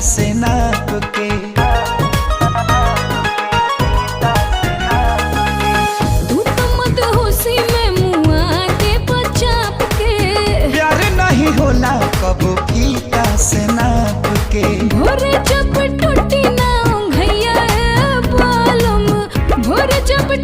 से नाप के। तू तो मदहोशी में मुआ दे बचाप के। प्यार नहीं होला कबो फीता से नाप के। भोरे जब टूटी ना घैया बालम, भोरे जब